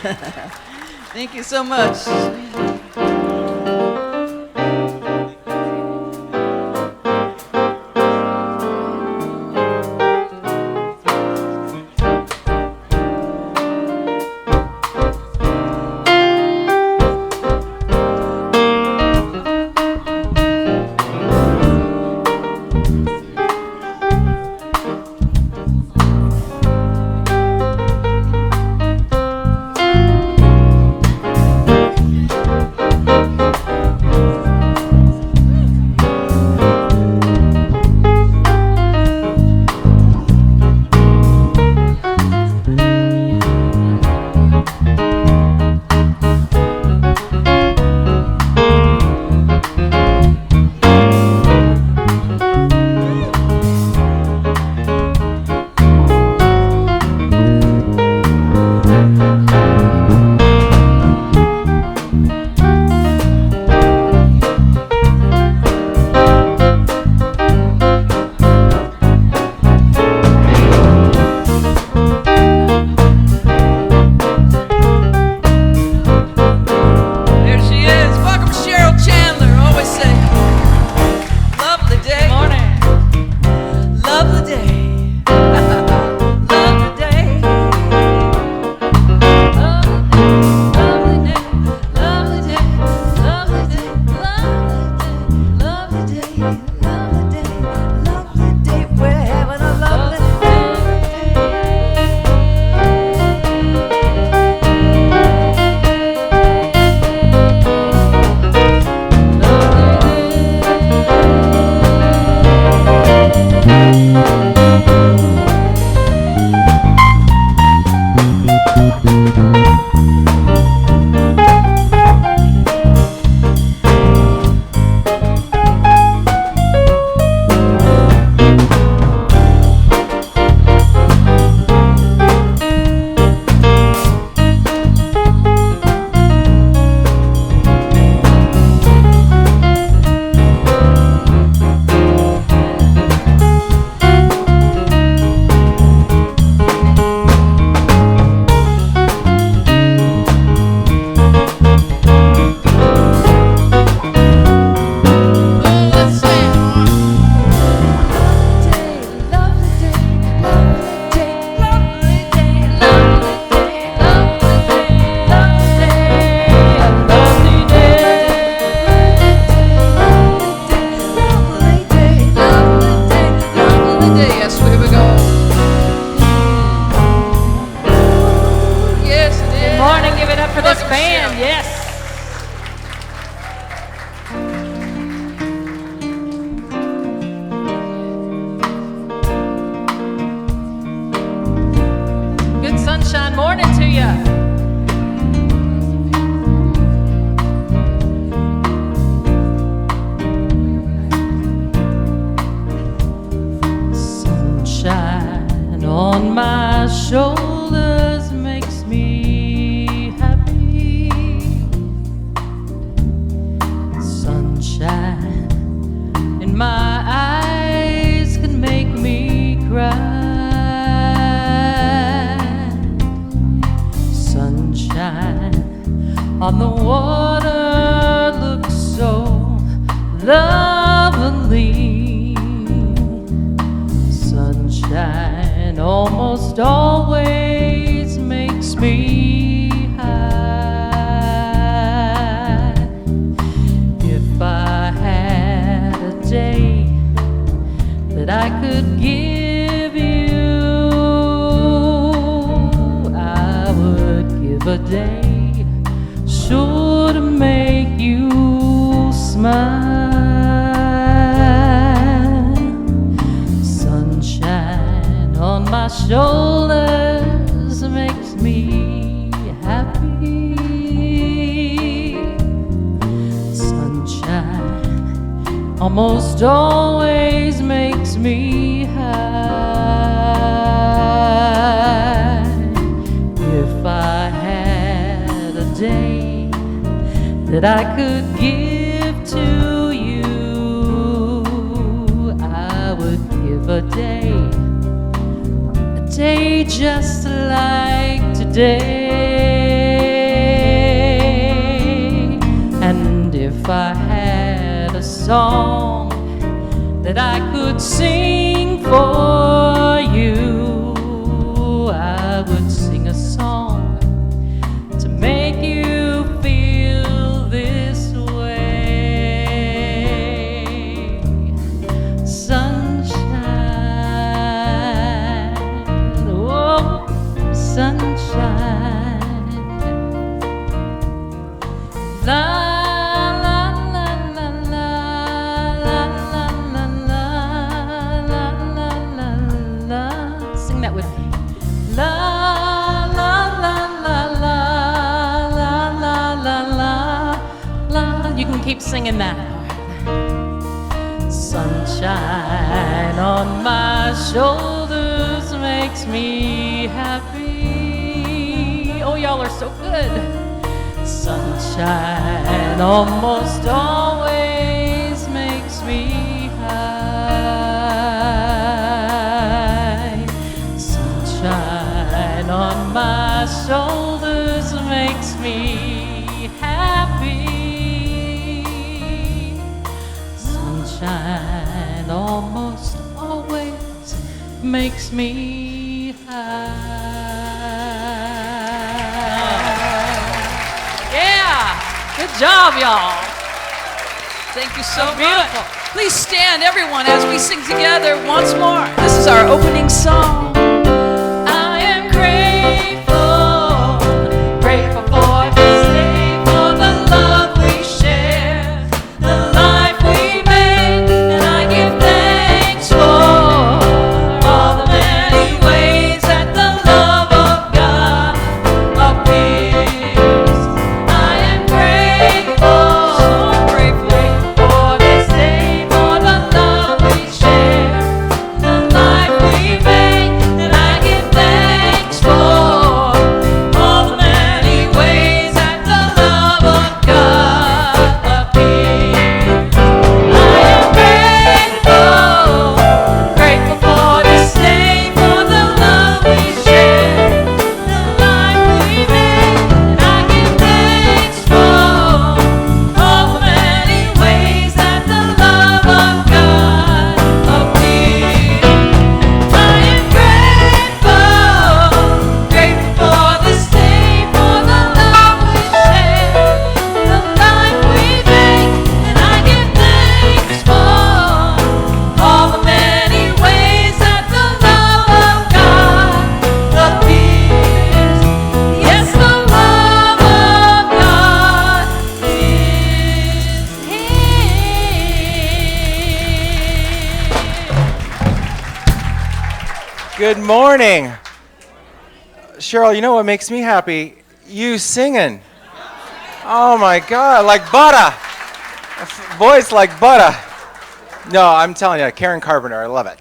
Thank you so much. Almost always makes me high. If I had a day that I could give to you, I would give a day just like today. song that I could sing for you, I would sing a song to make you feel this way. Sunshine, oh, sunshine. La that with me. La la la la la la la la la la. You can keep singing that. Sunshine on my shoulders makes me happy. Oh, y'all are so good. Sunshine almost always makes me high. Sunshine on my shoulders makes me happy. Sunshine almost always makes me high. Yeah, good job, y'all. Thank you so much. Please stand, everyone, as we sing together once more. This is our opening song. Good morning. Cheryl, you know what makes me happy? You singing. Oh my God, like butter. Voice like butter. No, I'm telling you, Karen Carpenter, I love it.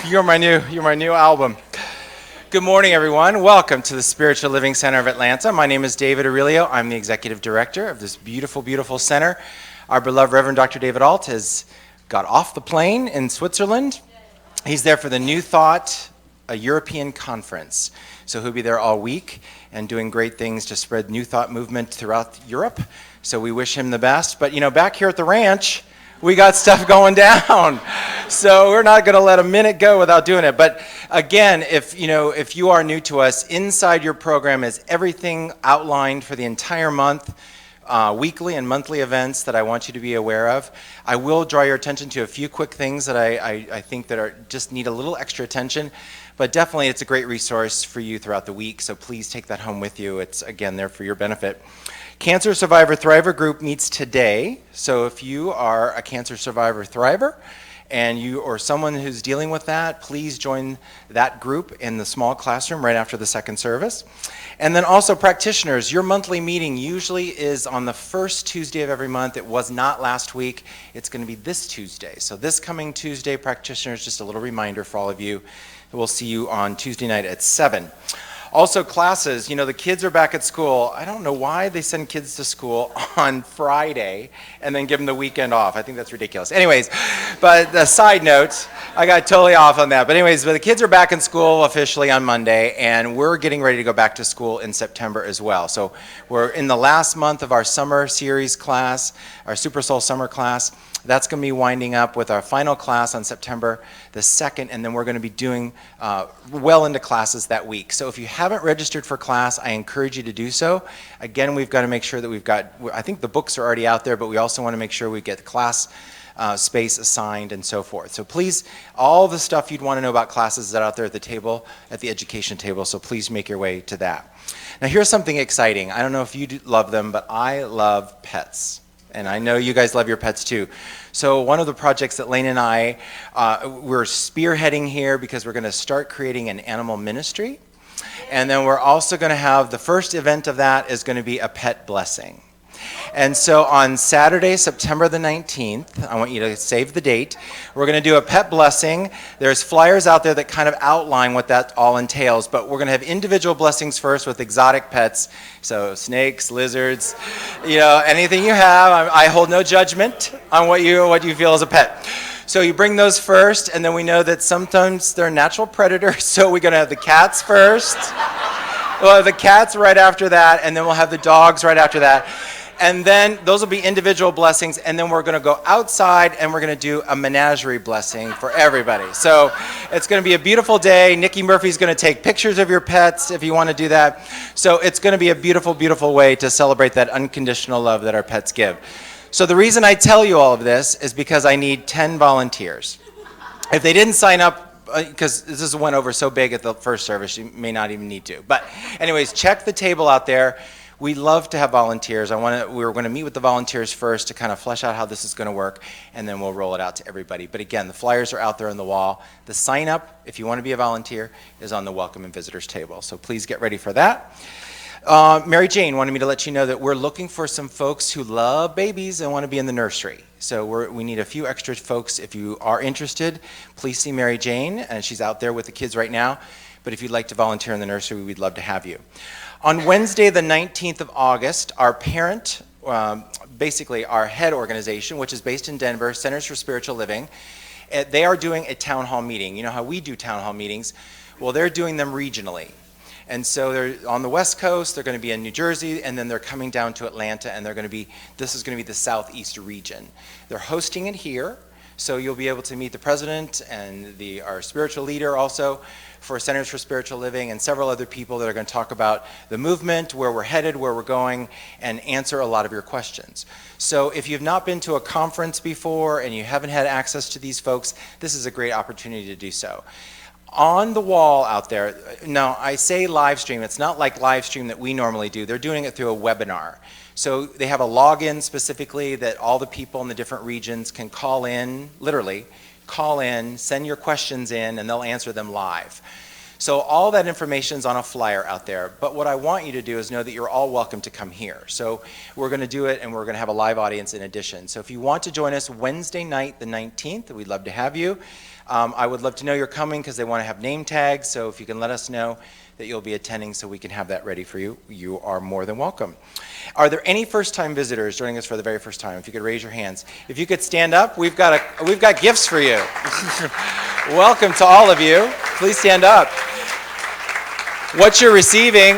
You're my new album. Good morning, everyone. Welcome to the Spiritual Living Center of Atlanta. My name is David Aurelio. I'm the executive director of this beautiful, beautiful center. Our beloved Reverend Dr. David Alt has got off the plane in Switzerland. He's there for the New Thought, a European conference. So he'll be there all week and doing great things to spread New Thought movement throughout Europe. So we wish him the best. But you know, back here at the ranch, we got stuff going down. So we're not going to let a minute go without doing it. But again, if you are new to us, inside your program is everything outlined for the entire month. Weekly and monthly events that I want you to be aware of. I will draw your attention to a few quick things that I think that are just need a little extra attention, but definitely it's a great resource for you throughout the week, so please take that home with you. It's, again, there for your benefit. Cancer Survivor Thriver group meets today, so if you are a Cancer Survivor Thriver and you or someone who's dealing with that, please join that group in the small classroom right after the second service. And then also practitioners, your monthly meeting usually is on the first Tuesday of every month. It was not last week. It's going to be this Tuesday. So this coming Tuesday, practitioners, just a little reminder for all of you. We'll see you on Tuesday night at 7. Also classes, you know, the kids are back at school. I don't know why they send kids to school on Friday and then give them the weekend off. I think that's ridiculous. Anyways, but the side note, I got totally off on that. But anyways, the kids are back in school officially on Monday, and we're getting ready to go back to school in September as well. So we're in the last month of our summer series class, our Super Soul summer class. That's going to be winding up with our final class on September the 2nd, and then we're going to be doing well into classes that week. So if you haven't registered for class, I encourage you to do so. Again, we've got to make sure that I think the books are already out there, but we also want to make sure we get the class space assigned and so forth. So please, all the stuff you'd want to know about classes is out there at the table, at the education table, so please make your way to that. Now here's something exciting. I don't know if you love them, but I love pets. And I know you guys love your pets too. So one of the projects that Laine and I, we're spearheading here because we're going to start creating an animal ministry. And then we're also going to have, the first event of that is going to be a pet blessing. And so on Saturday, September the 19th, I want you to save the date, we're going to do a pet blessing. There's flyers out there that kind of outline what that all entails, but we're going to have individual blessings first with exotic pets, so snakes, lizards, anything you have. I hold no judgment on what you feel as a pet. So you bring those first, and then we know that sometimes they're natural predators, so we're going to have the cats first. We'll have the cats right after that, and then we'll have the dogs right after that. And then those will be individual blessings, and then we're going to go outside and we're going to do a menagerie blessing for everybody. So it's going to be a beautiful day. Nikki Murphy's going to take pictures of your pets if you want to do that. So it's going to be a beautiful, beautiful way to celebrate that unconditional love that our pets give. So the reason I tell you all of this is because I need 10 volunteers. If they didn't sign up, because this went over so big at the first service, you may not even need to. But anyways, check the table out there. We love to have volunteers. We're going to meet with the volunteers first to kind of flesh out how this is going to work, and then we'll roll it out to everybody. But again, the flyers are out there on the wall. The sign up, if you want to be a volunteer, is on the welcome and visitors table. So please get ready for that. Mary Jane wanted me to let you know that we're looking for some folks who love babies and want to be in the nursery. So we need a few extra folks. If you are interested, please see Mary Jane, and she's out there with the kids right now. But if you'd like to volunteer in the nursery, we'd love to have you. On Wednesday, the 19th of August, our parent, basically our head organization, which is based in Denver, Centers for Spiritual Living, they are doing a town hall meeting. You know how we do town hall meetings? Well, they're doing them regionally. And so they're on the West Coast, they're going to be in New Jersey, and then they're coming down to Atlanta, and this is going to be the Southeast region. They're hosting it here, so you'll be able to meet the president and our spiritual leader also for Centers for Spiritual Living, and several other people that are going to talk about the movement, where we're headed, where we're going, and answer a lot of your questions. So if you've not been to a conference before and you haven't had access to these folks, this is a great opportunity to do so. On the wall out there, now I say live stream, it's not like live stream that we normally do. They're doing it through a webinar. So they have a login specifically that all the people in the different regions can call in, literally, call in, send your questions in, and they'll answer them live. So all that information is on a flyer out there. But what I want you to do is know that you're all welcome to come here. So we're going to do it, and we're going to have a live audience in addition. So if you want to join us Wednesday night, the 19th, we'd love to have you. I would love to know you're coming because they want to have name tags. So if you can let us know that you'll be attending so we can have that ready for you, you are more than welcome. Are there any first-time visitors joining us for the very first time? If you could raise your hands. If you could stand up, we've got gifts for you. Welcome to all of you. Please stand up. What you're receiving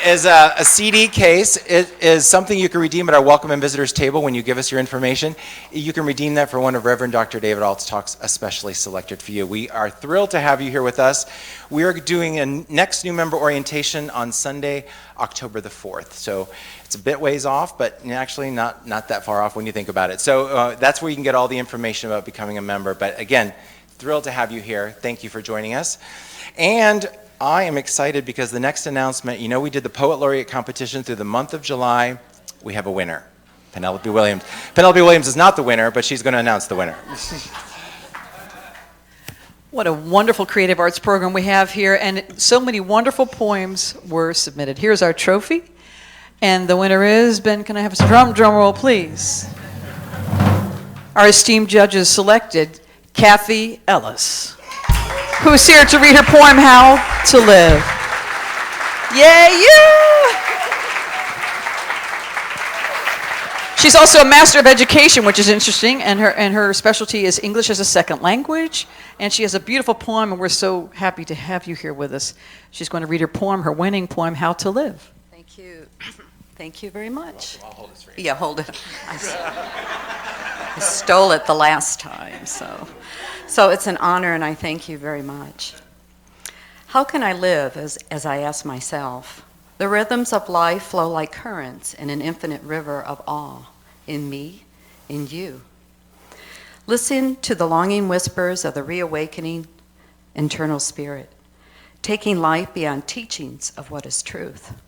is a CD case. It is something you can redeem at our welcome and visitors table when you give us your information. You can redeem that for one of Reverend Dr. David Alt's talks especially selected for you. We are thrilled to have you here with us. We are doing a next new member orientation on Sunday, October the 4th. So it's a bit ways off, but actually not that far off when you think about it. So that's where you can get all the information about becoming a member. But again, thrilled to have you here. Thank you for joining us. And I am excited because the next announcement, we did the Poet Laureate competition through the month of July. We have a winner, Penelope Williams. Penelope Williams is not the winner, but she's going to announce the winner. What a wonderful creative arts program we have here, and so many wonderful poems were submitted. Here's our trophy, and the winner is, Ben, can I have a drum roll, please? Our esteemed judges selected Kathy Ellis, who's here to read her poem, How to Live. Yay, you! She's also a Master of Education, which is interesting, and her specialty is English as a second language. And she has a beautiful poem, and we're so happy to have you here with us. She's going to read her poem, her winning poem, How to Live. Thank you. Thank you very much. I'll hold this for you. Yeah, hold it. I stole it the last time, so it's an honor, and I thank you very much. How can I live as I ask myself? The rhythms of life flow like currents in an infinite river of awe, in me, in you. Listen to the longing whispers of the reawakening internal spirit, taking life beyond teachings of what is truth.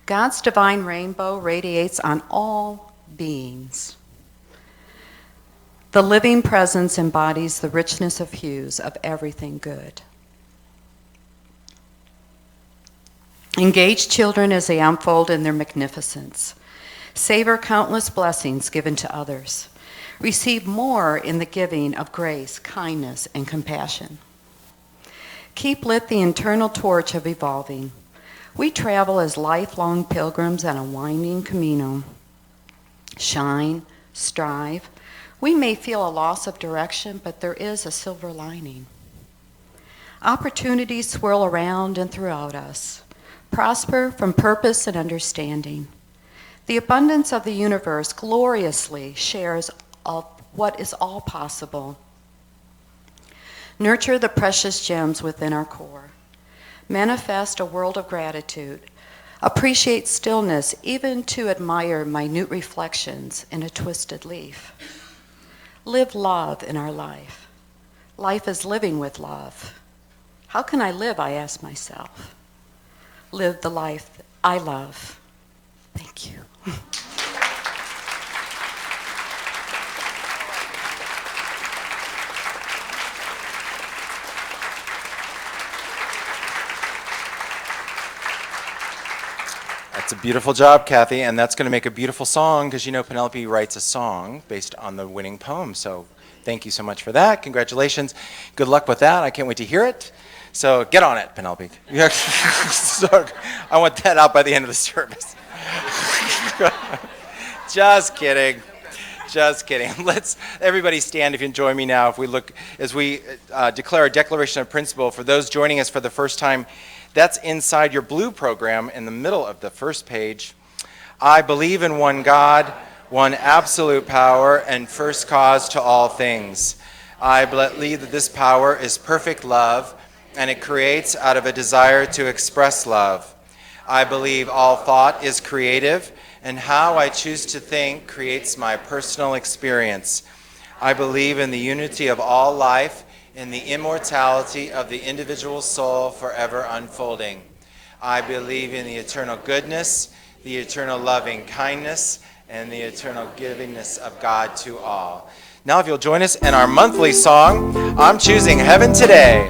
God's divine rainbow radiates on all beings. The living presence embodies the richness of hues of everything good. Engage children as they unfold in their magnificence. Savor countless blessings given to others. Receive more in the giving of grace, kindness, and compassion. Keep lit the internal torch of evolving. We travel as lifelong pilgrims on a winding camino. Shine, strive. We may feel a loss of direction, but there is a silver lining. Opportunities swirl around and throughout us. Prosper from purpose and understanding. The abundance of the universe gloriously shares of what is all possible. Nurture the precious gems within our core. Manifest a world of gratitude. Appreciate stillness, even to admire minute reflections in a twisted leaf. Live love in our life. Life is living with love. How can I live, I ask myself. Live the life I love. Thank you. That's a beautiful job, Kathy, and that's going to make a beautiful song because you know Penelope writes a song based on the winning poem. So thank you so much for that. Congratulations. Good luck with that. I can't wait to hear it. So get on it, Penelope. So, I want that out by the end of the service. Just kidding. Just kidding. Let's everybody stand if you join me now. If we look as we declare a declaration of principle for those joining us for the first time. That's inside your blue program in the middle of the first page. I believe in one God, one absolute power, and first cause to all things. I believe that this power is perfect love, and it creates out of a desire to express love. I believe all thought is creative, and how I choose to think creates my personal experience. I believe in the unity of all life, in the immortality of the individual soul forever unfolding. I believe in the eternal goodness, the eternal loving kindness, and the eternal givingness of God to all. Now if you'll join us in our monthly song, I'm Choosing Heaven Today.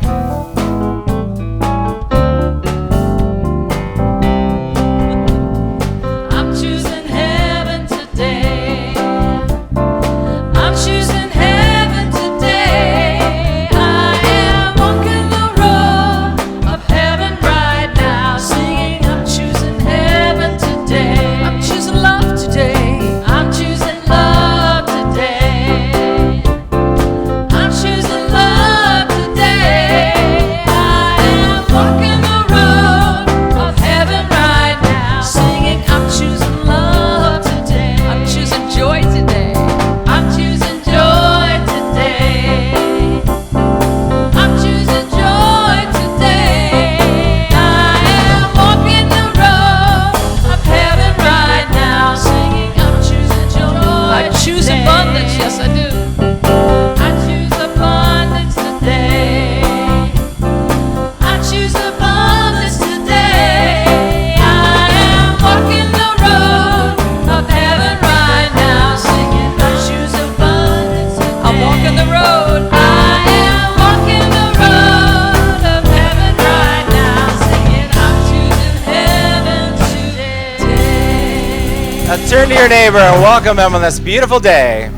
Turn to your neighbor and welcome them on this beautiful day.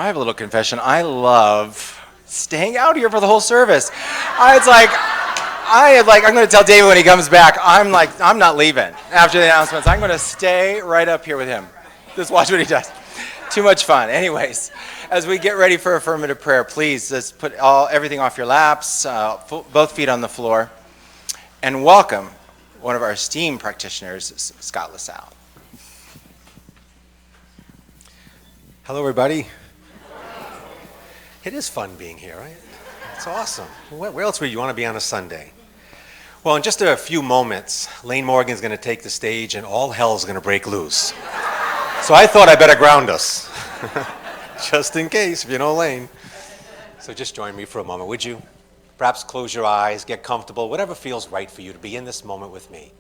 have a little confession. I love staying out here for the whole service. I'm going to tell David when he comes back, I'm not leaving after the announcements. I'm going to stay right up here with him. Just watch what he does. Too much fun. Anyways, as we get ready for affirmative prayer, please just put everything off your laps, both feet on the floor, and welcome one of our esteemed practitioners, Scott LaSalle. Hello, everybody. It is fun being here, right? It's awesome. Where else would you want to be on a Sunday? Well, in just a few moments, Laine Morgan's going to take the stage and all hell's going to break loose. So I thought I better ground us, just in case, if you know Laine. So just join me for a moment, would you? Perhaps close your eyes, get comfortable, whatever feels right for you to be in this moment with me.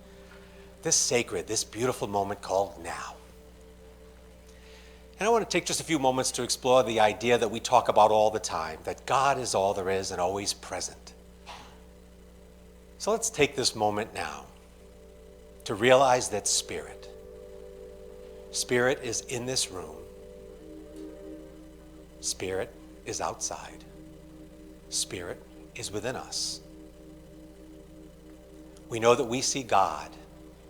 This sacred, this beautiful moment called now. And I want to take just a few moments to explore the idea that we talk about all the time, that God is all there is and always present. So let's take this moment now to realize that Spirit is in this room. Spirit is outside. Spirit is within us. We know that we see God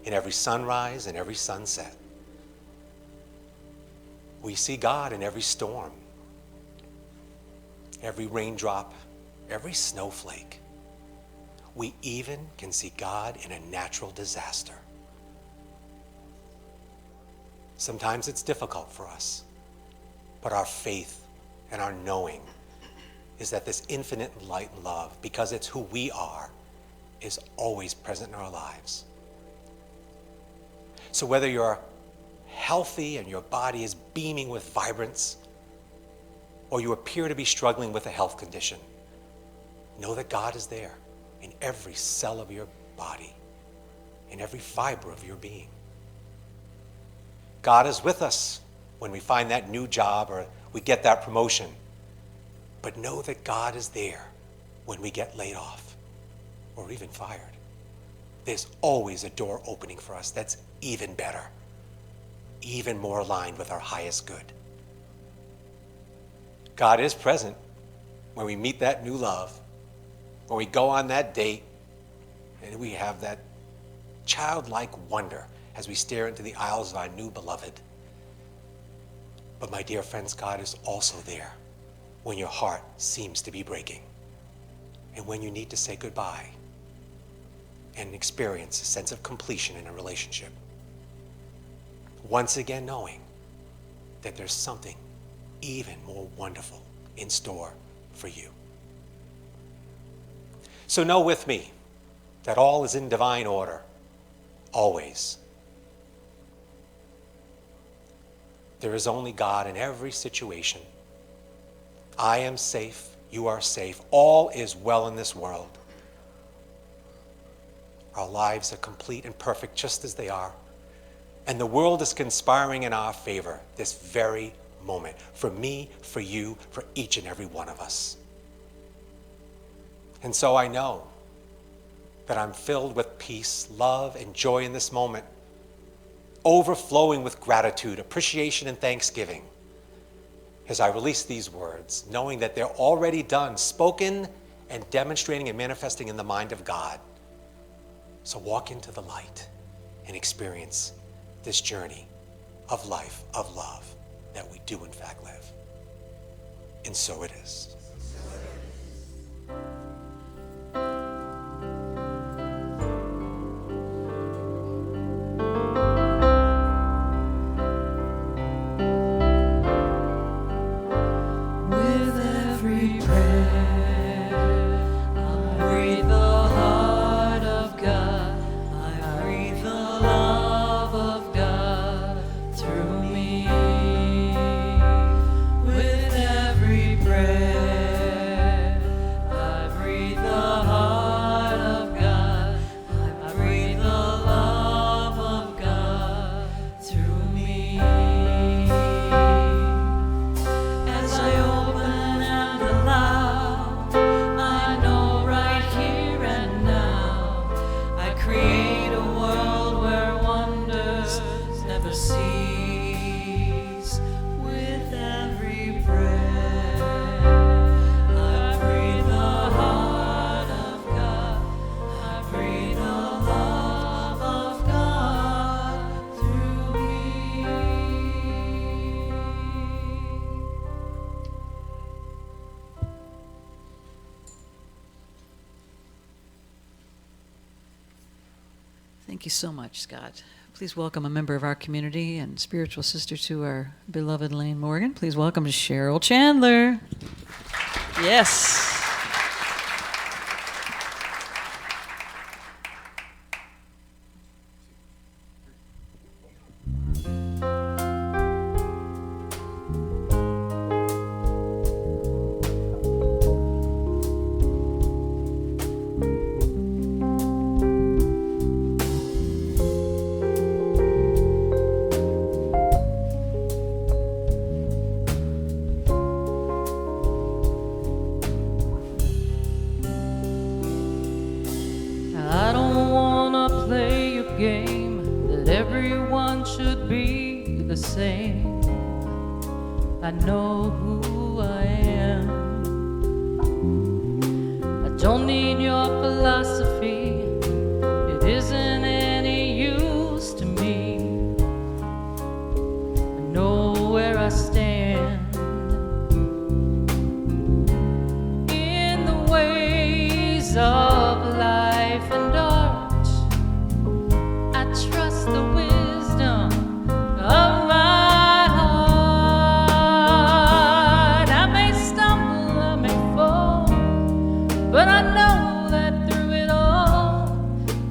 in every sunrise and every sunset. We see God in every storm, every raindrop, every snowflake. We even can see God in a natural disaster. Sometimes it's difficult for us, but our faith and our knowing is that this infinite light and love, because it's who we are, is always present in our lives. So whether you're healthy and your body is beaming with vibrance, or you appear to be struggling with a health condition, know that God is there in every cell of your body, in every fiber of your being. God is with us when we find that new job or we get that promotion. But know that God is there when we get laid off or even fired. There's always a door opening for us that's even better, even more aligned with our highest good. God is present when we meet that new love, when we go on that date, and we have that childlike wonder as we stare into the eyes of our new beloved. But my dear friends, God is also there when your heart seems to be breaking and when you need to say goodbye and experience a sense of completion in a relationship. Once again, knowing that there's something even more wonderful in store for you. So know with me that all is in divine order, always. There is only God in every situation. I am safe, you are safe, all is well in this world. Our lives are complete and perfect just as they are. And the world is conspiring in our favor this very moment. For me, for you, for each and every one of us. And so I know that I'm filled with peace, love, and joy in this moment, overflowing with gratitude, appreciation, and thanksgiving as I release these words, knowing that they're already done, spoken and demonstrating and manifesting in the mind of God. So walk into the light and experience this journey of life, of love, that we do in fact live. And so it is. With every breath Thank you so much, Scott. Please welcome a member of our community and spiritual sister to our beloved Laine Morgan. Please welcome Cheryl Chandler. Yes. I don't wanna play a game that everyone should be the same. I know who I am. I don't need your philosophy. It isn't any use to me. I know where I stand in the ways of life and art. I trust the wisdom of my heart. I may stumble, I may fall, but I know that through it all,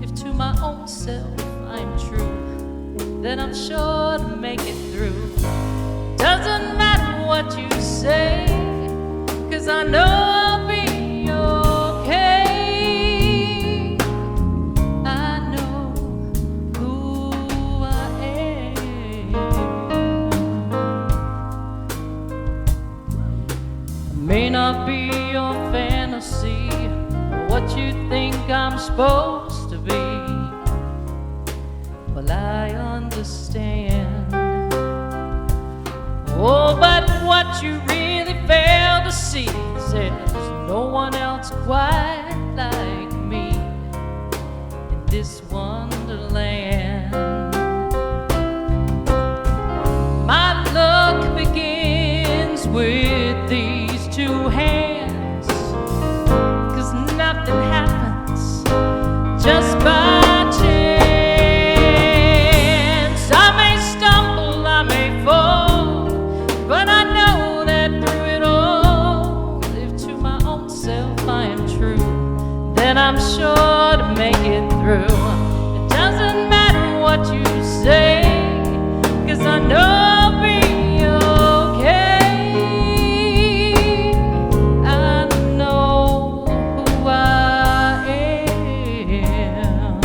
if to my own self I'm true, then I'm sure to make it through. Doesn't matter what you say, 'cause I know I'll be okay. I know who I am. I may not be your fantasy or what you think I'm supposed to be. Well, I understand. Oh, but what you really fail to see is there's no one else quite like me in this wonderland. My luck begins with these two hands, 'cause nothing happens just by chance. I may stumble, I may fall, but I know that through it all, if to my own self I am true, then I'm sure to make it through. It doesn't matter what you say, 'cause I know I'll be okay. I know who I am.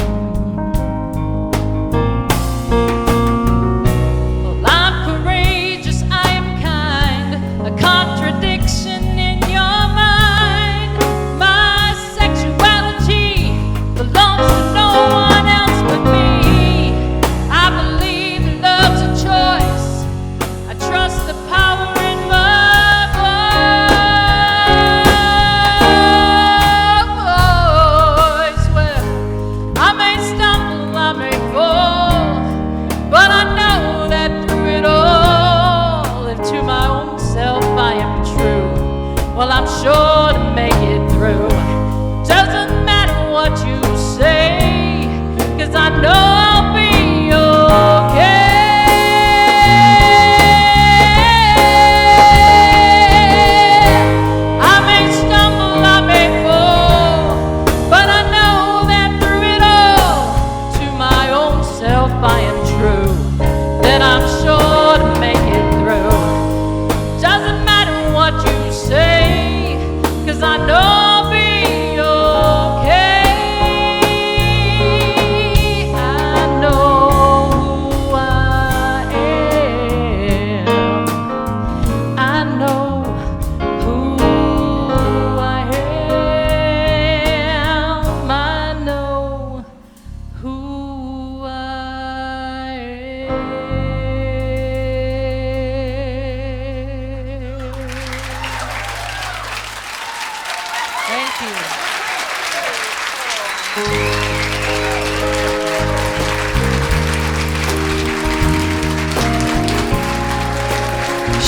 Well, I'm courageous, I am kind, a contradiction in your mind. My sexuality belongs to no one else but me. I believe that love's a choice. I trust the power in my voice. Well, I may stumble, I may fall, but I know that through it all, if to my own self I am true, well, I'm sure to make it through. Doesn't matter what you say, 'cause I know I'll be okay. I may stumble, I may fall, but I know that through it all, to my own self I am true, then I'm sure to make it through. Doesn't matter what you say, 'cause I know I'll be okay. I know who I am. I know who I am. I know who I am. Thank you.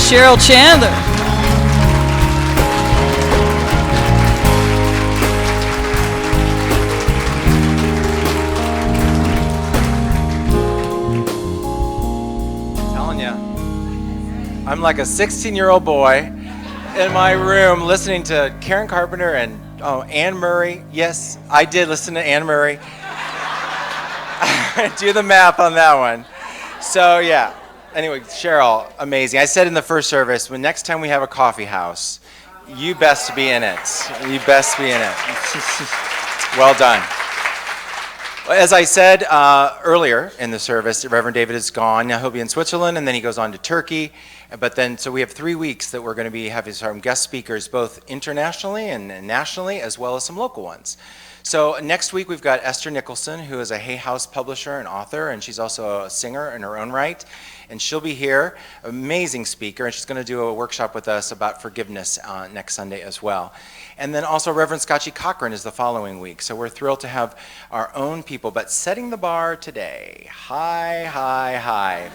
Cheryl Chandler. I'm like a 16-year-old boy in my room listening to Karen Carpenter and Anne Murray. Yes, I did listen to Anne Murray. Do the math on that one. So yeah. Anyway, Cheryl, amazing. I said in the first service, when next time we have a coffee house, you best be in it. You best be in it. Well done. As I said earlier in the service, Reverend David is gone. Now he'll be in Switzerland, and then he goes on to Turkey. But then, so we have 3 weeks that we're going to be having some guest speakers, both internationally and nationally, as well as some local ones. So next week we've got Esther Nicholson, who is a Hay House publisher and author, and she's also a singer in her own right. And she'll be here, amazing speaker, and she's going to do a workshop with us about forgiveness next Sunday as well. And then also Reverend Scotchy Cochran is the following week. So we're thrilled to have our own people. But setting the bar today, high,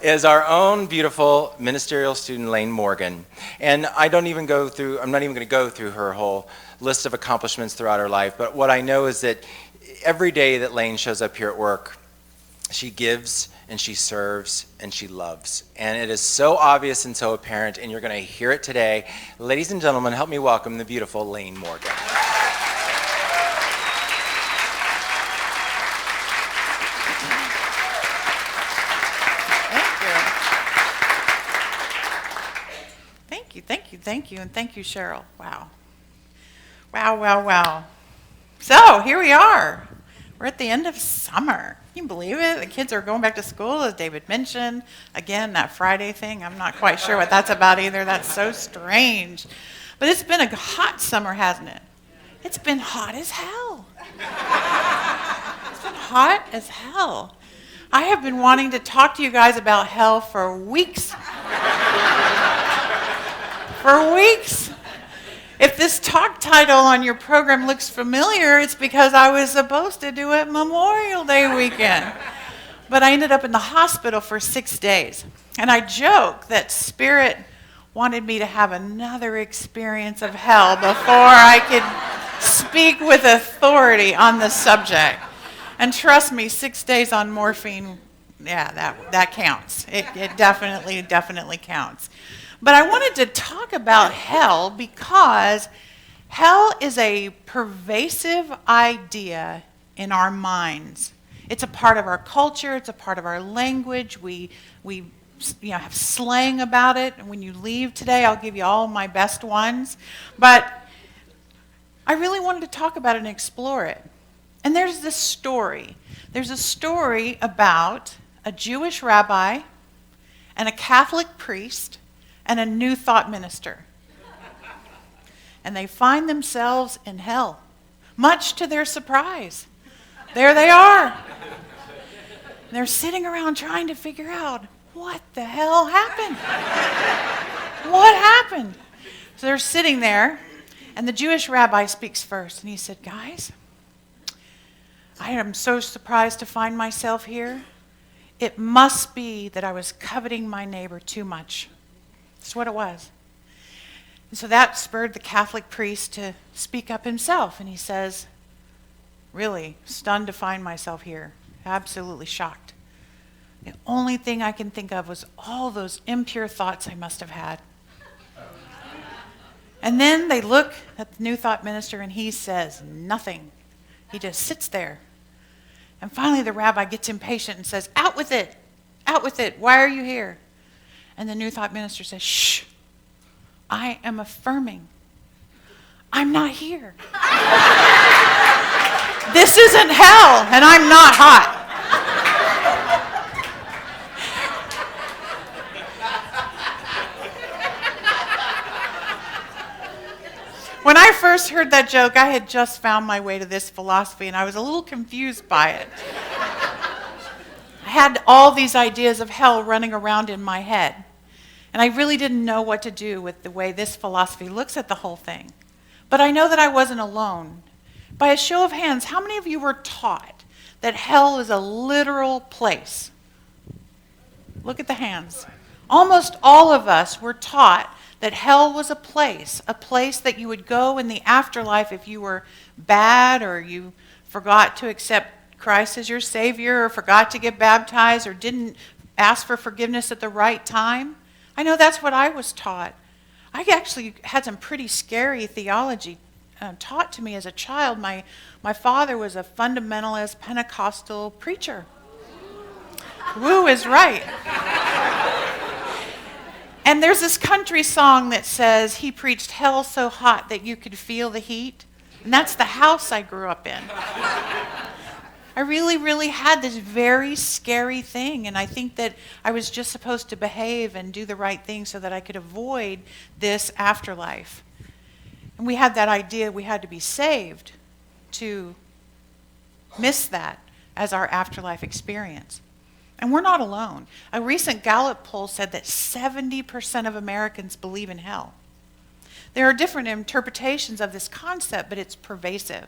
is our own beautiful ministerial student, Laine Morgan. And I'm not even going to go through her whole list of accomplishments throughout her life. But what I know is that every day that Laine shows up here at work, she gives and she serves and she loves. And it is so obvious and so apparent, and you're going to hear it today. Ladies and gentlemen, help me welcome the beautiful Laine Morgan. Thank you, and thank you, Cheryl. Wow. So, here we are. We're at the end of summer. Can you believe it? The kids are going back to school, as David mentioned. Again, that Friday thing, I'm not quite sure what that's about either. That's so strange. But it's been a hot summer, hasn't it? It's been hot as hell. It's been hot as hell. I have been wanting to talk to you guys about hell for weeks. For weeks. If this talk title on your program looks familiar, it's because I was supposed to do it Memorial Day weekend. But I ended up in the hospital for 6 days. And I joke that Spirit wanted me to have another experience of hell before I could speak with authority on the subject. And trust me, 6 days on morphine, yeah, that counts. It definitely counts. But I wanted to talk about hell because hell is a pervasive idea in our minds. It's a part of our culture. It's a part of our language. We have slang about it. And when you leave today, I'll give you all my best ones. But I really wanted to talk about it and explore it. And there's this story. There's a story about a Jewish rabbi and a Catholic priest and a New Thought minister. And they find themselves in hell, much to their surprise. There they are. They're sitting around trying to figure out what the hell happened. What happened? So they're sitting there, and the Jewish rabbi speaks first, and he said, "Guys, I am so surprised to find myself here. It must be that I was coveting my neighbor too much." That's what it was. And so that spurred the Catholic priest to speak up himself. And he says, "Really stunned to find myself here. Absolutely shocked. The only thing I can think of was all those impure thoughts I must have had." And then they look at the New Thought minister and he says nothing. He just sits there. And finally the rabbi gets impatient and says, "Out with it. Out with it. Why are you here?" And the New Thought minister says, "Shh, I am affirming. I'm not here. This isn't hell, and I'm not hot." When I first heard that joke, I had just found my way to this philosophy, and I was a little confused by it. I had all these ideas of hell running around in my head. And I really didn't know what to do with the way this philosophy looks at the whole thing. But I know that I wasn't alone. By a show of hands, how many of you were taught that hell is a literal place? Look at the hands. Almost all of us were taught that hell was a place that you would go in the afterlife if you were bad, or you forgot to accept Christ as your Savior, or forgot to get baptized, or didn't ask for forgiveness at the right time. I know that's what I was taught. I actually had some pretty scary theology taught to me as a child. My father was a fundamentalist Pentecostal preacher. Woo is right. And there's this country song that says, he preached hell so hot that you could feel the heat. And that's the house I grew up in. I really, really had this very scary thing, and I think that I was just supposed to behave and do the right thing so that I could avoid this afterlife. And we had that idea we had to be saved to miss that as our afterlife experience. And we're not alone. A recent Gallup poll said that 70% of Americans believe in hell. There are different interpretations of this concept, but it's pervasive.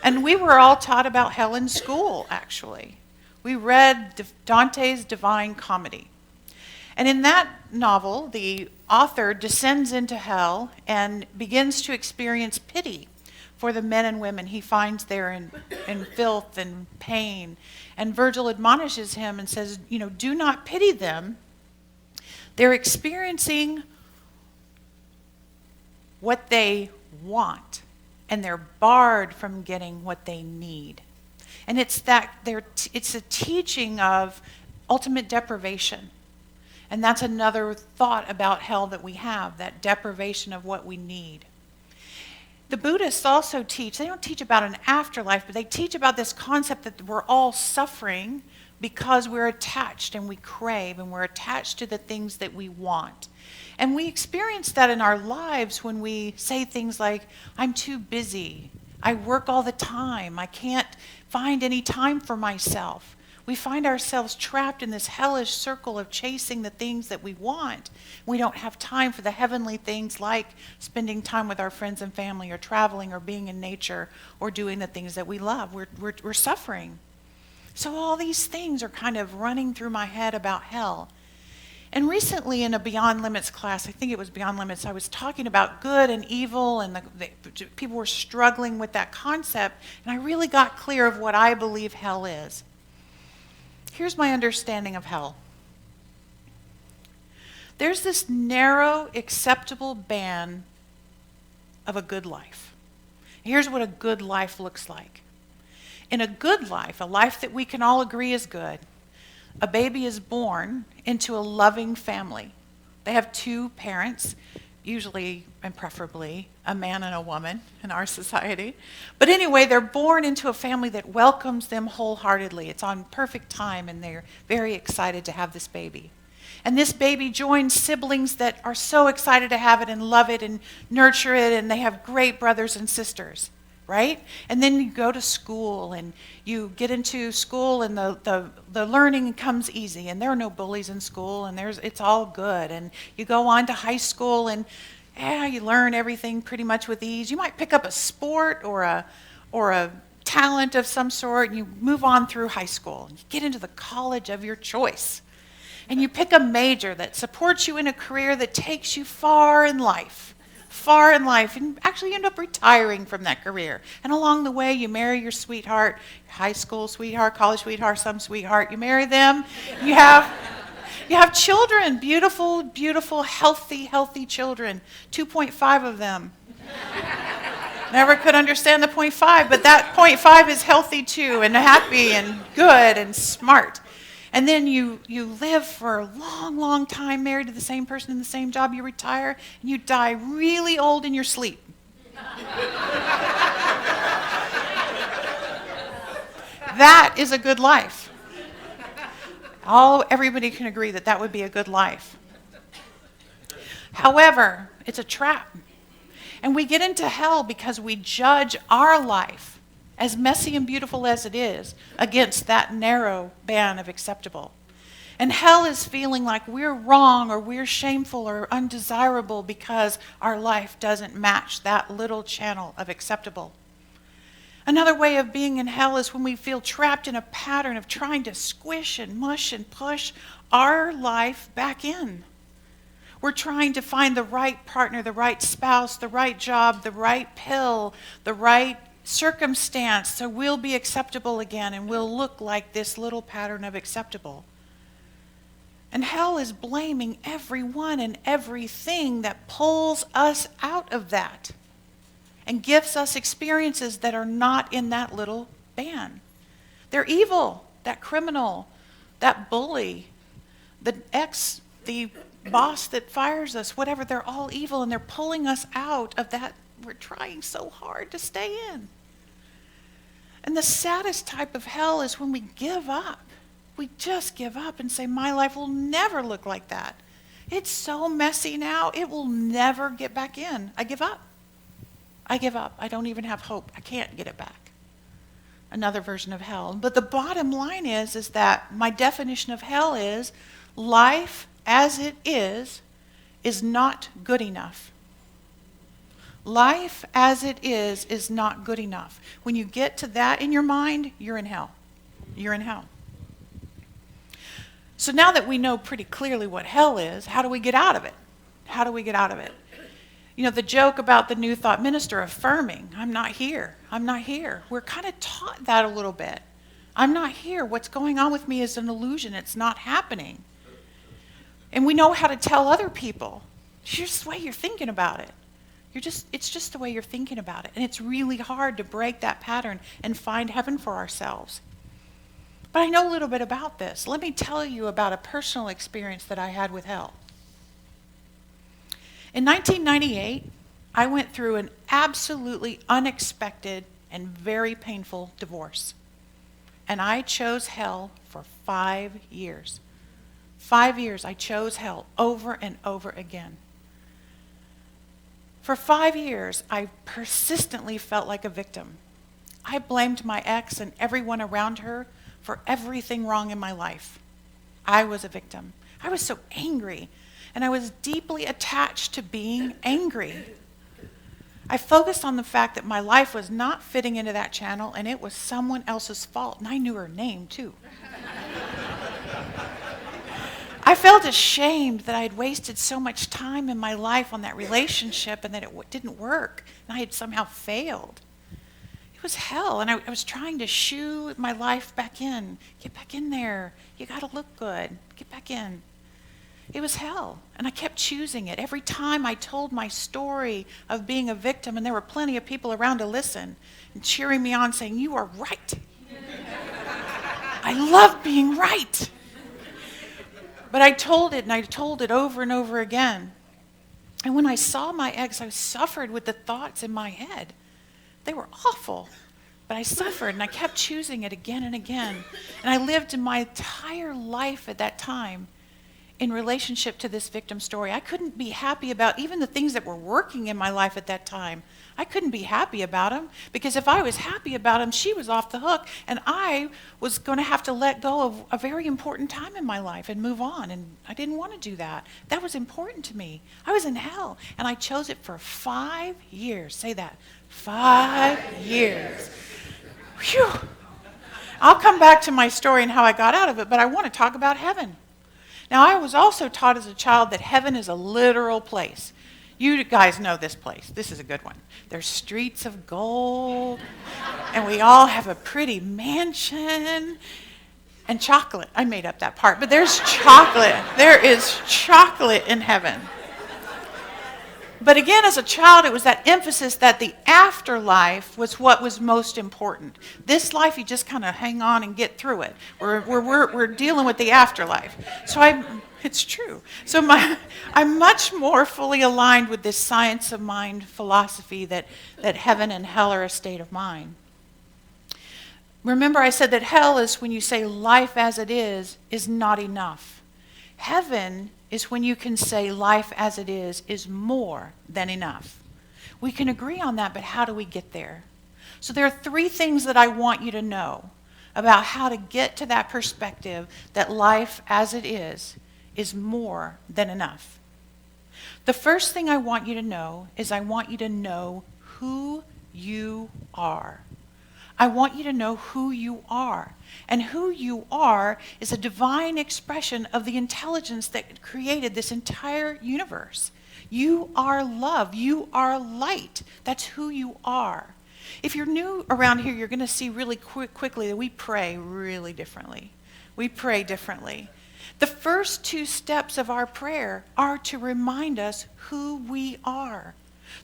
And we were all taught about hell in school, actually. We read Dante's Divine Comedy. And in that novel, the author descends into hell and begins to experience pity for the men and women he finds there in filth and pain. And Virgil admonishes him and says, do not pity them. They're experiencing what they want, and they're barred from getting what they need. And it's a teaching of ultimate deprivation. And that's another thought about hell that we have, that deprivation of what we need. The Buddhists also teach, they don't teach about an afterlife, but they teach about this concept that we're all suffering because we're attached and we crave and we're attached to the things that we want. And we experience that in our lives when we say things like, I'm too busy, I work all the time, I can't find any time for myself. We find ourselves trapped in this hellish circle of chasing the things that we want. We don't have time for the heavenly things like spending time with our friends and family or traveling or being in nature or doing the things that we love. We're suffering. So all these things are kind of running through my head about hell. And recently in a Beyond Limits class, I think it was Beyond Limits, I was talking about good and evil, and people were struggling with that concept, and I really got clear of what I believe hell is. Here's my understanding of hell. There's this narrow, acceptable band of a good life. Here's what a good life looks like. In a good life, a life that we can all agree is good, a baby is born into a loving family. They have two parents, usually and preferably a man and a woman in our society. But anyway, they're born into a family that welcomes them wholeheartedly. It's on perfect time, and they're very excited to have this baby. And this baby joins siblings that are so excited to have it and love it and nurture it, and they have great brothers and sisters, right? And then you go to school, and you get into school, and the learning comes easy, and there are no bullies in school, and it's all good. And you go on to high school, and you learn everything pretty much with ease. You might pick up a sport or a talent of some sort, and you move on through high school. And you get into the college of your choice, and you pick a major that supports you in a career that takes you far in life, and actually you end up retiring from that career. And along the way, you marry your sweetheart, your high school sweetheart, college sweetheart, some sweetheart. You marry them. You have children, beautiful, beautiful, healthy children, 2.5 of them. Never could understand the 0.5, but that 0.5 is healthy too, and happy and good and smart. And then you live for a long, long time married to the same person in the same job. You retire, and you die really old in your sleep. That is a good life. Everybody can agree that that would be a good life. However, it's a trap. And we get into hell because we judge our life, as messy and beautiful as it is, against that narrow band of acceptable. And hell is feeling like we're wrong or we're shameful or undesirable because our life doesn't match that little channel of acceptable. Another way of being in hell is when we feel trapped in a pattern of trying to squish and mush and push our life back in. We're trying to find the right partner, the right spouse, the right job, the right pill, the right circumstance, so we'll be acceptable again and we'll look like this little pattern of acceptable. And hell is blaming everyone and everything that pulls us out of that and gives us experiences that are not in that little band. They're evil, that criminal, that bully, the boss that fires us, whatever, they're all evil, and they're pulling us out of that we're trying so hard to stay in. And the saddest type of hell is when we give up. We just give up and say, my life will never look like that. It's so messy now, it will never get back in. I give up. I give up. I don't even have hope. I can't get it back. Another version of hell. But the bottom line is that my definition of hell is life as it is not good enough. Life as it is not good enough. When you get to that in your mind, you're in hell. You're in hell. So now that we know pretty clearly what hell is, how do we get out of it? How do we get out of it? You know, the joke about the New Thought minister affirming, I'm not here, I'm not here. We're kind of taught that a little bit. I'm not here. What's going on with me is an illusion. It's not happening. And we know how to tell other people, it's just the way you're thinking about it. It's just the way you're thinking about it. And it's really hard to break that pattern and find heaven for ourselves. But I know a little bit about this. Let me tell you about a personal experience that I had with hell. In 1998, I went through an absolutely unexpected and very painful divorce. And I chose hell for 5 years. 5 years I chose hell over and over again. For 5 years, I persistently felt like a victim. I blamed my ex and everyone around her for everything wrong in my life. I was a victim. I was so angry, and I was deeply attached to being angry. I focused on the fact that my life was not fitting into that channel, and it was someone else's fault, and I knew her name too. I felt ashamed that I had wasted so much time in my life on that relationship and that it didn't work, and I had somehow failed. It was hell, and I was trying to shoo my life back in. Get back in there. You got to look good. Get back in. It was hell, and I kept choosing it. Every time I told my story of being a victim, and there were plenty of people around to listen and cheering me on, saying, you are right. I love being right. But I told it, and I told it over and over again. And when I saw my ex, I suffered with the thoughts in my head. They were awful, but I suffered, and I kept choosing it again and again. And I lived in my entire life at that time in relationship to this victim story. I couldn't be happy about even the things that were working in my life at that time. I couldn't be happy about them, because if I was happy about them, she was off the hook, and I was going to have to let go of a very important time in my life and move on, and I didn't want to do that. That was important to me. I was in hell, and I chose it for 5 years. Say that. 5 years. Whew. I'll come back to my story and how I got out of it, but I want to talk about heaven. Now, I was also taught as a child that heaven is a literal place. You guys know this place. This is a good one. There's streets of gold, and we all have a pretty mansion, and chocolate. I made up that part, but there's chocolate. There is chocolate in heaven. But again, as a child, it was that emphasis that the afterlife was what was most important. This life, you just kind of hang on and get through it. We're dealing with the afterlife. So it's true. So I'm much more fully aligned with this science of mind philosophy that heaven and hell are a state of mind. Remember, I said that hell is when you say life as it is not enough. Heaven is when you can say life as it is more than enough. We can agree on that, but how do we get there? So there are 3 things that I want you to know about how to get to that perspective that life as it is more than enough. The first thing I want you to know is I want you to know who you are. I want you to know who you are. And who you are is a divine expression of the intelligence that created this entire universe. You are love. You are light. That's who you are. If you're new around here, you're going to see really quickly that we pray really differently. We pray differently. The first two steps of our prayer are to remind us who we are.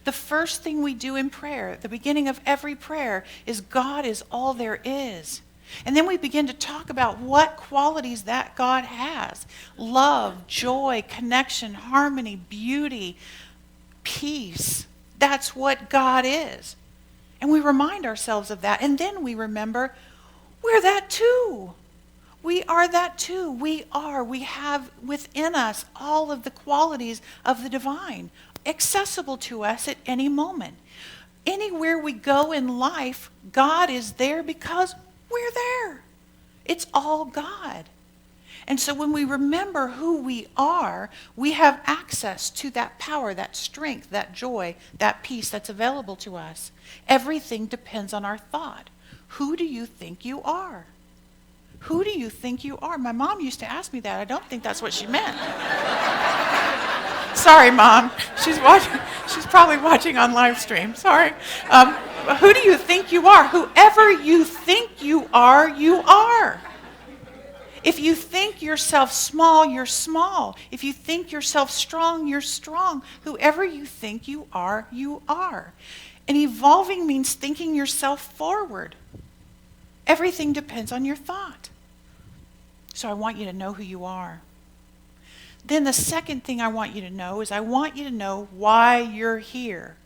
The first thing we do in prayer, the beginning of every prayer, is God is all there is. And then we begin to talk about what qualities that God has. Love, joy, connection, harmony, beauty, peace. That's what God is. And we remind ourselves of that. And then we remember, we're that too. We are that too. We have within us all of the qualities of the divine, accessible to us at any moment. Anywhere we go in life, God is there because we're there. It's all God. And so when we remember who we are, we have access to that power, that strength, that joy, that peace that's available to us. Everything depends on our thought. Who do you think you are? Who do you think you are? My mom used to ask me that. I don't think that's what she meant. Sorry, Mom. She's watching. She's probably watching on live stream. Sorry. Who do you think you are? Whoever you think you are, you are. If you think yourself small, you're small. If you think yourself strong, you're strong. Whoever you think you are, you are. And evolving means thinking yourself forward. Everything depends on your thought. So I want you to know who you are. Then the second thing I want you to know is I want you to know why you're here.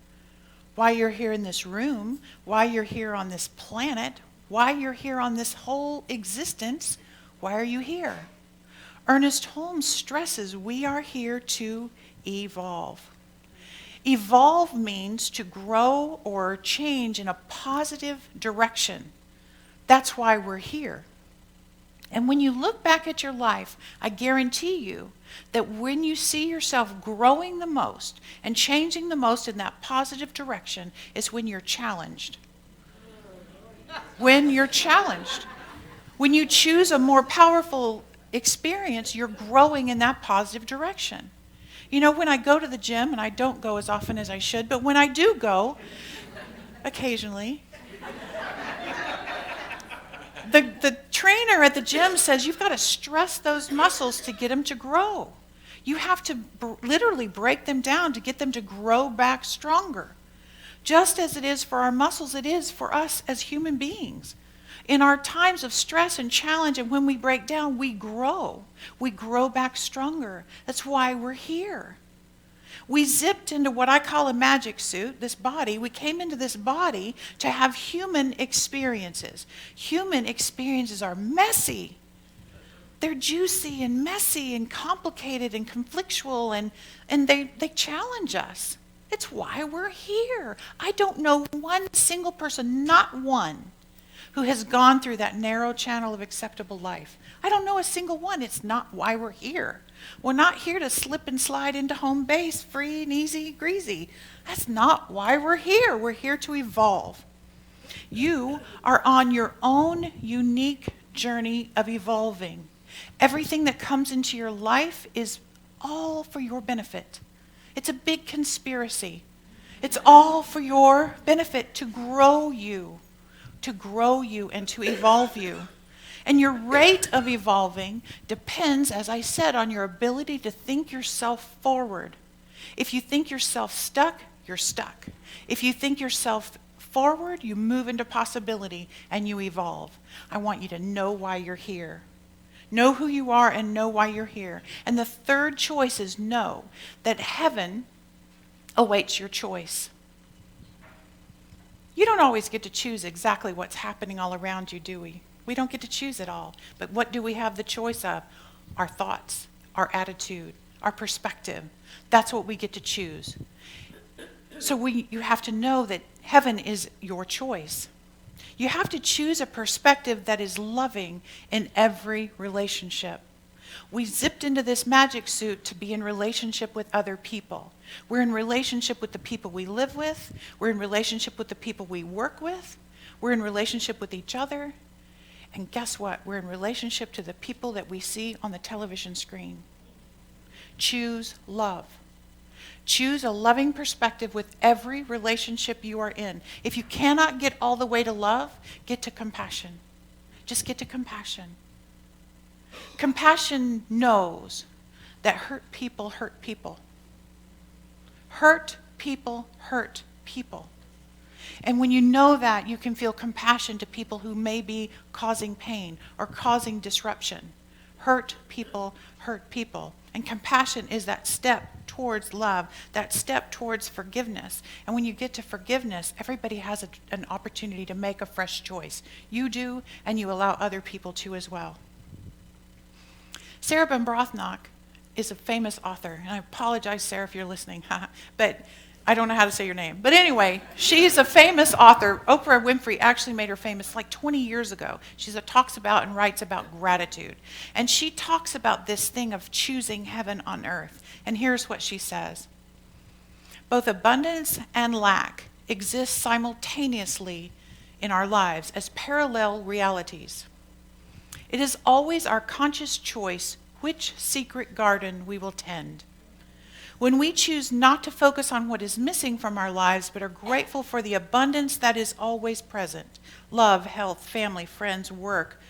Why you're here in this room, why you're here on this planet, why you're here on this whole existence. Why are you here? Ernest Holmes stresses we are here to evolve. Evolve means to grow or change in a positive direction. That's why we're here. And when you look back at your life, I guarantee you that when you see yourself growing the most and changing the most in that positive direction is when you're challenged. When you're challenged. When you choose a more powerful experience, you're growing in that positive direction. You know, when I go to the gym, and I don't go as often as I should, but when I do go, occasionally, the trainer at the gym says you've got to stress those muscles to get them to grow. You have to literally break them down to get them to grow back stronger. Just as it is for our muscles, it is for us as human beings. In our times of stress and challenge, and when we break down, we grow. We grow back stronger. That's why we're here. We zipped into what I call a magic suit, this body. We came into this body to have human experiences. Human experiences are messy. They're juicy and messy and complicated and conflictual, and they challenge us. It's why we're here. I don't know one single person, not one, who has gone through that narrow channel of acceptable life. I don't know a single one. It's not why we're here. We're not here to slip and slide into home base, free and easy, greasy. That's not why we're here. We're here to evolve. You are on your own unique journey of evolving. Everything that comes into your life is all for your benefit. It's a big conspiracy. It's all for your benefit to grow you and to evolve you. And your rate of evolving depends, as I said, on your ability to think yourself forward. If you think yourself stuck, you're stuck. If you think yourself forward, you move into possibility and you evolve. I want you to know why you're here. Know who you are and know why you're here. And the third choice is know that heaven awaits your choice. You don't always get to choose exactly what's happening all around you, do we? We don't get to choose it all. But what do we have the choice of? Our thoughts, our attitude, our perspective. That's what we get to choose. So you have to know that heaven is your choice. You have to choose a perspective that is loving in every relationship. We zipped into this magic suit to be in relationship with other people. We're in relationship with the people we live with. We're in relationship with the people we work with. We're in relationship with each other. And guess what? We're in relationship to the people that we see on the television screen. Choose love. Choose a loving perspective with every relationship you are in. If you cannot get all the way to love, get to compassion. Just get to compassion. Compassion knows that hurt people hurt people. Hurt people hurt people. And when you know that, you can feel compassion to people who may be causing pain or causing disruption. Hurt people hurt people. And compassion is that step towards love, that step towards forgiveness. And when you get to forgiveness, everybody has an opportunity to make a fresh choice. You do, and you allow other people to as well. Sarah Bembrothnock is a famous author, and I apologize, Sarah, if you're listening, but I don't know how to say your name. But anyway, she's a famous author. Oprah Winfrey actually made her famous like 20 years ago. She talks about and writes about gratitude. And she talks about this thing of choosing heaven on earth. And here's what she says. Both abundance and lack exist simultaneously in our lives as parallel realities. It is always our conscious choice which secret garden we will tend. When we choose not to focus on what is missing from our lives, but are grateful for the abundance that is always present, love, health, family, friends, work,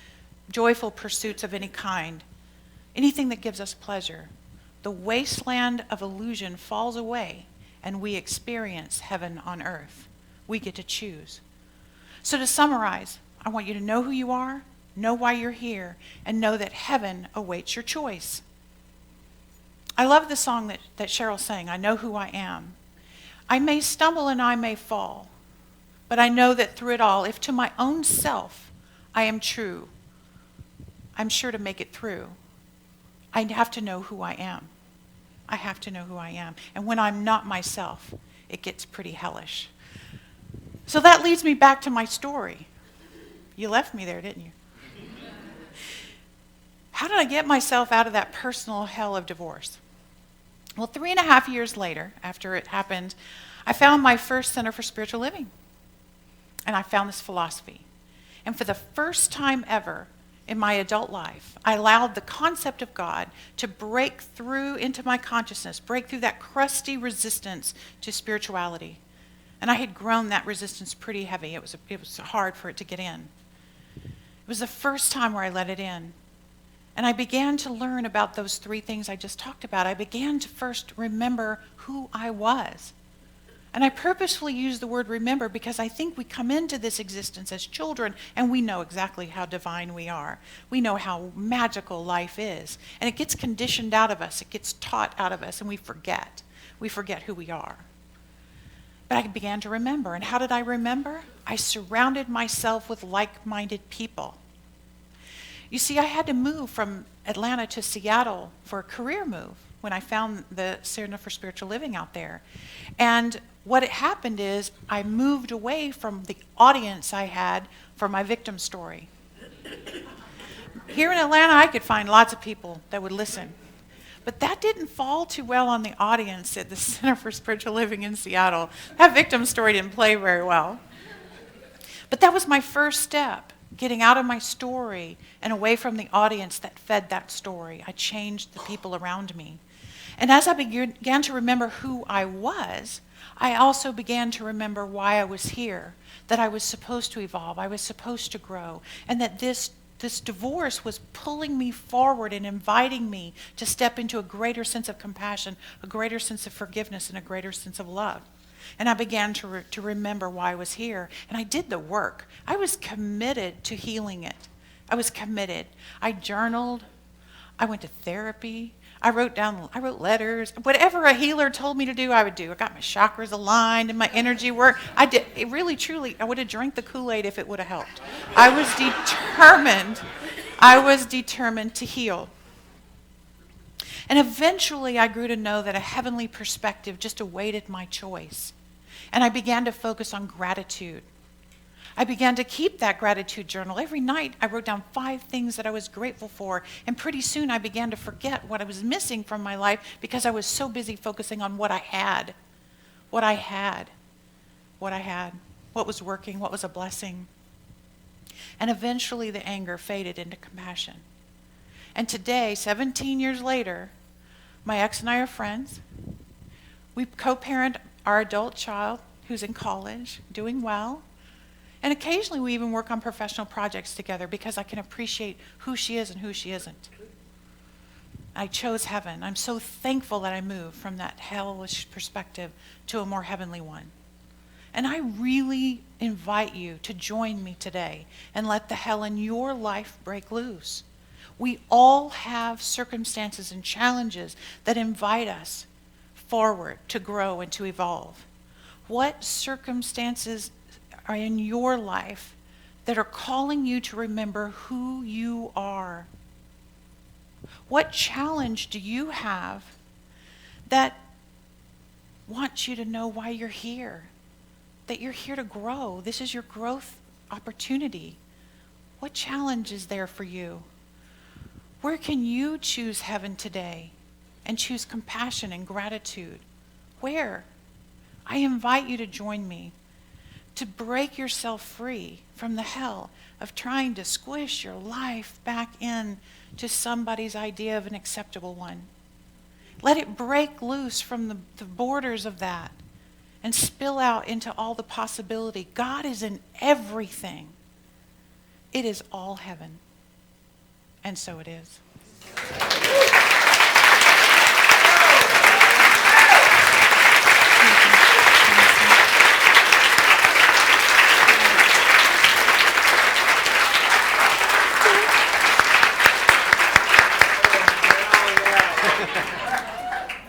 joyful pursuits of any kind, anything that gives us pleasure, the wasteland of illusion falls away and we experience heaven on earth. We get to choose. So to summarize, I want you to know who you are, know why you're here, and know that heaven awaits your choice. I love the song that Cheryl sang, I Know Who I Am. I may stumble and I may fall, but I know that through it all, if to my own self I am true, I'm sure to make it through. I have to know who I am. I have to know who I am. And when I'm not myself, it gets pretty hellish. So that leads me back to my story. You left me there, didn't you? How did I get myself out of that personal hell of divorce? Well, 3.5 years later, after it happened, I found my first Center for Spiritual Living. And I found this philosophy. And for the first time ever in my adult life, I allowed the concept of God to break through into my consciousness, break through that crusty resistance to spirituality. And I had grown that resistance pretty heavy. It was hard for it to get in. It was the first time where I let it in. And I began to learn about those three things I just talked about. I began to first remember who I was. And I purposefully use the word remember because I think we come into this existence as children and we know exactly how divine we are. We know how magical life is. And it gets conditioned out of us. It gets taught out of us and we forget. We forget who we are. But I began to remember. And how did I remember? I surrounded myself with like-minded people. You see, I had to move from Atlanta to Seattle for a career move when I found the Center for Spiritual Living out there. And what had happened is I moved away from the audience I had for my victim story. Here in Atlanta, I could find lots of people that would listen. But that didn't fall too well on the audience at the Center for Spiritual Living in Seattle. That victim story didn't play very well. But that was my first step. Getting out of my story and away from the audience that fed that story. I changed the people around me. And as I began to remember who I was, I also began to remember why I was here, that I was supposed to evolve, I was supposed to grow, and that this divorce was pulling me forward and inviting me to step into a greater sense of compassion, a greater sense of forgiveness, and a greater sense of love. And I began to remember why I was here. And I did the work. I was committed to healing it. I was committed. I journaled. I went to therapy. I wrote letters. Whatever a healer told me to do, I would do. I got my chakras aligned and my energy worked. I did. It really, truly, I would have drank the Kool-Aid if it would have helped. I was determined. I was determined to heal. And eventually I grew to know that a heavenly perspective just awaited my choice. And I began to focus on gratitude. I began to keep that gratitude journal. Every night I wrote down 5 things that I was grateful for. And pretty soon I began to forget what I was missing from my life because I was so busy focusing on what I had. What was working, what was a blessing. And eventually the anger faded into compassion. And today, 17 years later, my ex and I are friends. We co-parent our adult child who's in college, doing well. And occasionally we even work on professional projects together because I can appreciate who she is and who she isn't. I chose heaven. I'm so thankful that I moved from that hellish perspective to a more heavenly one. And I really invite you to join me today and let the hell in your life break loose. We all have circumstances and challenges that invite us forward to grow and to evolve. What circumstances are in your life that are calling you to remember who you are? What challenge do you have that wants you to know why you're here? That you're here to grow. This is your growth opportunity. What challenge is there for you? Where can you choose heaven today and choose compassion and gratitude? Where? I invite you to join me to break yourself free from the hell of trying to squish your life back in to somebody's idea of an acceptable one. Let it break loose from the borders of that and spill out into all the possibility. God is in everything. It is all heaven. And so it is.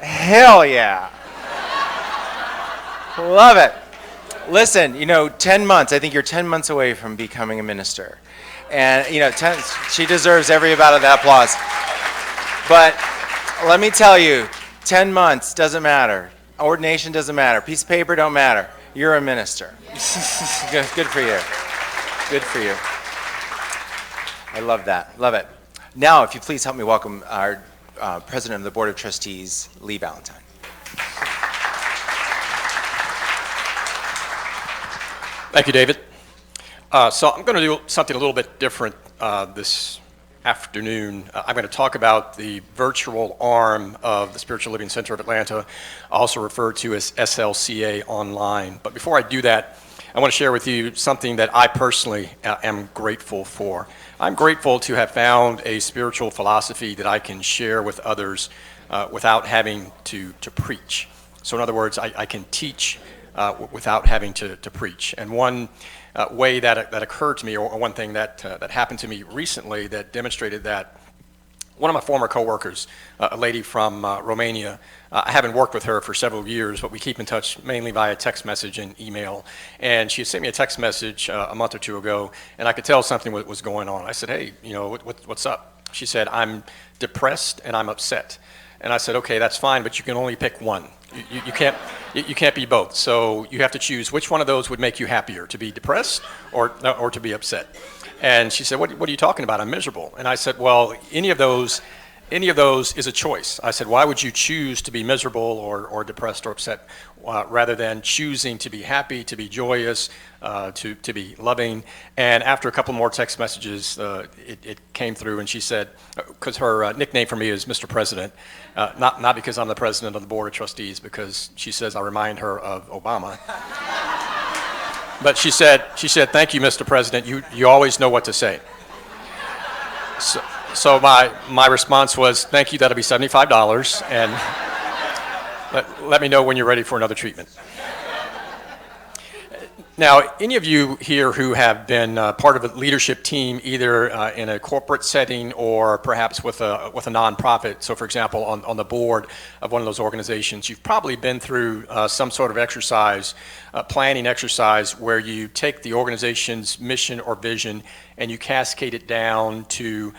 Hell yeah. Love it. Listen, 10 months, I think you're 10 months away from becoming a minister. And, she deserves every bit of that applause. But let me tell you, 10 months doesn't matter. Ordination doesn't matter. Piece of paper don't matter. You're a minister. Good for you. Good for you. I love that. Love it. Now, if you please help me welcome our President of the Board of Trustees, Lee Valentine. Thank you, David. So I'm going to do something a little bit different this afternoon. I'm going to talk about the virtual arm of the Spiritual Living Center of Atlanta, also referred to as SLCA Online. But before I do that, I want to share with you something that I personally am grateful for. I'm grateful to have found a spiritual philosophy that I can share with others without having to preach. So in other words, I can teach without having to preach. And one way that occurred to me, or one thing that happened to me recently that demonstrated that, one of my former coworkers, a lady from Romania, I haven't worked with her for several years, but we keep in touch mainly via text message and email. And she had sent me a text message a month or two ago, and I could tell something was going on. I said, hey, what's up? She said, I'm depressed and I'm upset. And I said, okay, that's fine, but you can only pick one. You can't be both. So you have to choose which one of those would make you happier, to be depressed or to be upset. And she said, what are you talking about? I'm miserable. And I said, well, any of those is a choice. I said, why would you choose to be miserable or depressed or upset rather than choosing to be happy, to be joyous, to be loving? And after a couple more text messages, it came through, and she said, because her nickname for me is Mr. President, not because I'm the president of the Board of Trustees, because she says I remind her of Obama. But she said, thank you, Mr. President. You always know what to say. So my response was, thank you, that'll be $75, and let me know when you're ready for another treatment. Now, any of you here who have been part of a leadership team, either in a corporate setting or perhaps with a nonprofit, so for example, on the board of one of those organizations, you've probably been through some sort of exercise, planning exercise, where you take the organization's mission or vision and you cascade it down to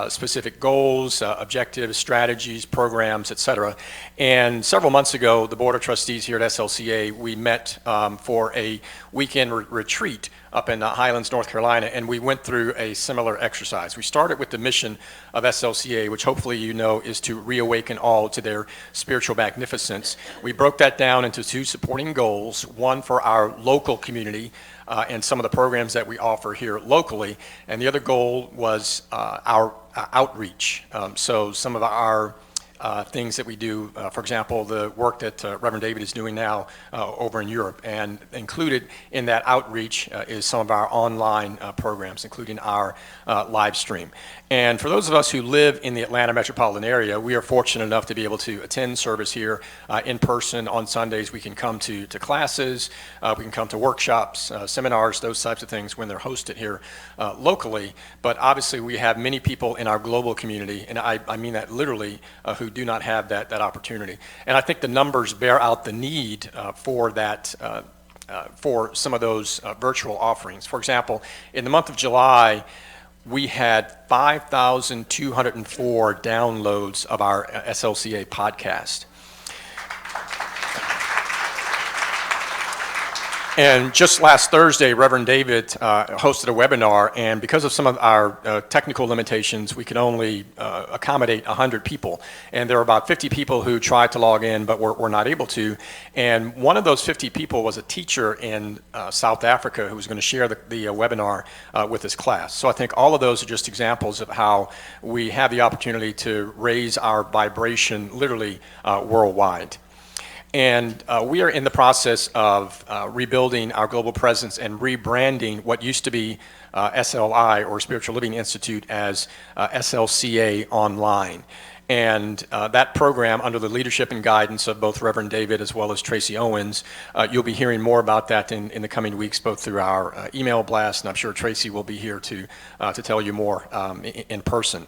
specific goals, objectives, strategies, programs, etc. And several months ago, the Board of Trustees here at SLCA, we met for a weekend retreat up in Highlands, North Carolina, and we went through a similar exercise. We started with the mission of SLCA, which hopefully you know is to reawaken all to their spiritual magnificence. We broke that down into two supporting goals, one for our local community and some of the programs that we offer here locally, and the other goal was our outreach. So some of our things that we do. For example, the work that Reverend David is doing now over in Europe. And included in that outreach is some of our online programs, including our live stream. And for those of us who live in the Atlanta metropolitan area, we are fortunate enough to be able to attend service here in person on Sundays. We can come to classes, we can come to workshops, seminars, those types of things when they're hosted here locally. But obviously we have many people in our global community, and I mean that literally, who do not have that opportunity. And I think the numbers bear out the need for that, for some of those virtual offerings. For example, in the month of July, we had 5,204 downloads of our SLCA podcast. And just last Thursday, Reverend David hosted a webinar, and because of some of our technical limitations, we could only accommodate 100 people. And there were about 50 people who tried to log in, but were not able to. And one of those 50 people was a teacher in South Africa who was going to share the webinar with his class. So I think all of those are just examples of how we have the opportunity to raise our vibration literally worldwide. And we are in the process of rebuilding our global presence and rebranding what used to be SLI, or Spiritual Living Institute, as SLCA Online. And that program, under the leadership and guidance of both Reverend David as well as Tracy Owens, you'll be hearing more about that in the coming weeks, both through our email blast, and I'm sure Tracy will be here to tell you more in person.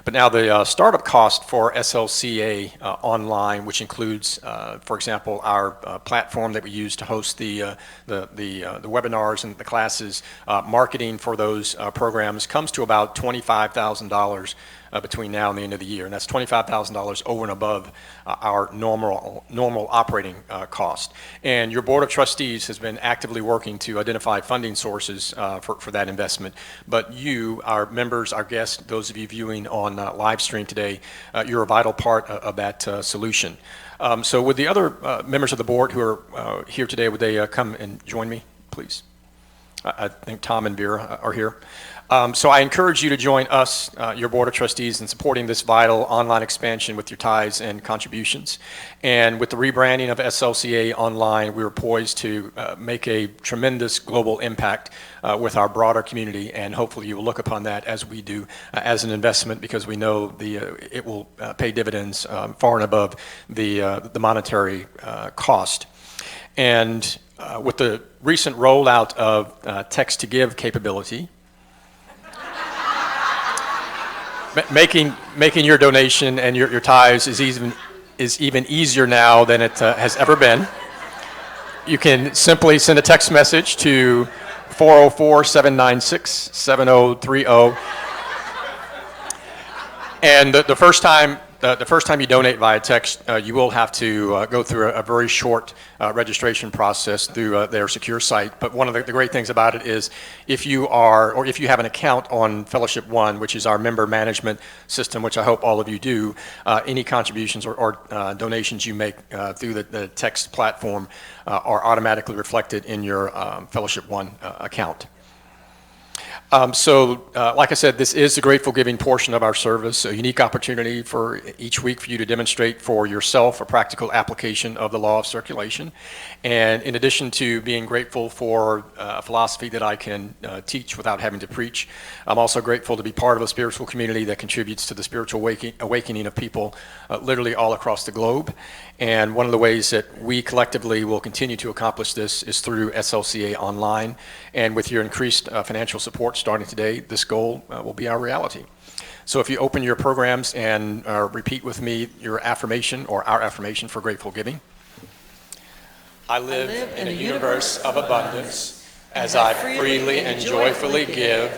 But now the startup cost for SLCA Online, which includes, for example, our platform that we use to host the webinars and the classes, marketing for those programs, comes to about $25,000 between now and the end of the year, and that's $25,000 over and above our normal operating cost. And your Board of Trustees has been actively working to identify funding sources for that investment. But you, our members, our guests, those of you viewing on live stream today, you're a vital part of that solution. So would the other members of the board who are here today, would they come and join me, please? I think Tom and Vera are here. So I encourage you to join us, your Board of Trustees, in supporting this vital online expansion with your tithes and contributions. And with the rebranding of SLCA Online, we are poised to make a tremendous global impact with our broader community, and hopefully you will look upon that, as we do, as an investment, because we know it will pay dividends far and above the monetary cost. And with the recent rollout of text-to-give capability, making your donation and your tithes is even easier now than it has ever been. You can simply send a text message to 404-796-7030. And the first time you donate via text, you will have to go through a very short registration process through their secure site. But one of the great things about it is, if you have an account on Fellowship One, which is our member management system, which I hope all of you do, any contributions or donations you make through the text platform are automatically reflected in your Fellowship One account. Like I said, this is the grateful giving portion of our service, a unique opportunity for each week for you to demonstrate for yourself a practical application of the law of circulation. And in addition to being grateful for a philosophy that I can teach without having to preach, I'm also grateful to be part of a spiritual community that contributes to the spiritual awakening of people literally all across the globe. And one of the ways that we collectively will continue to accomplish this is through SLCA Online. And with your increased financial support starting today, this goal will be our reality. So if you open your programs and repeat with me your affirmation, or our affirmation for grateful giving. I live in a universe of abundance. As I freely and joyfully give,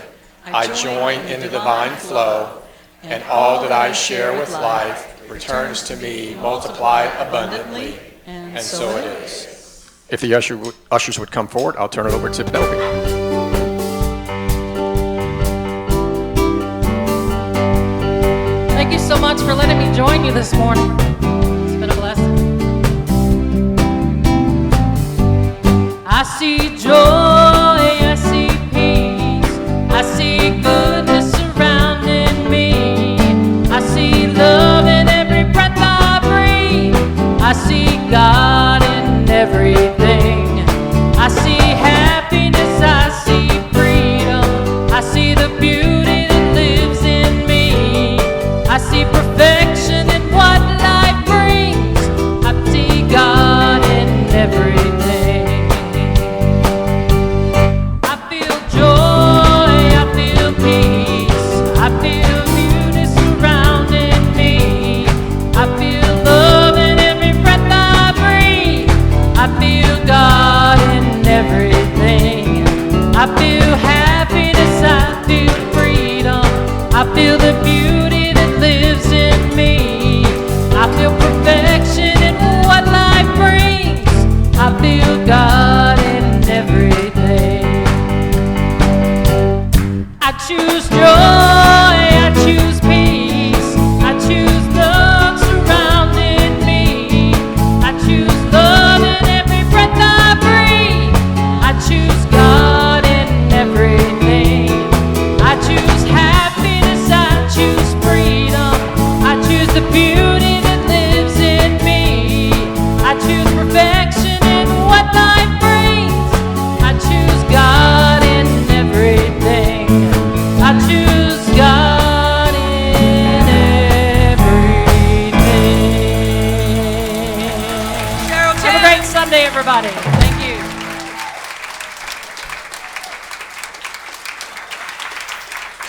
I join in the divine flow, and all that I share with life returns to me multiplied abundantly, and so it is. If the ushers would come forward, I'll turn it over to Penelope. Thank you so much for letting me join you this morning. It's been a blessing. I see joy, I see peace, I see goodness surrounding me, I see love in every breath the beauty that lives in me. I feel perfection in what life brings. I feel God in everything. I choose joy, I choose peace, I choose love surrounding me. I choose love in every breath I breathe. I choose God in everything. I choose happiness, I choose freedom. I choose the beauty that lives in me. I choose perfection in what life brings. I choose God in everything. I choose God in everything. Have a great Sunday, everybody. Thank you.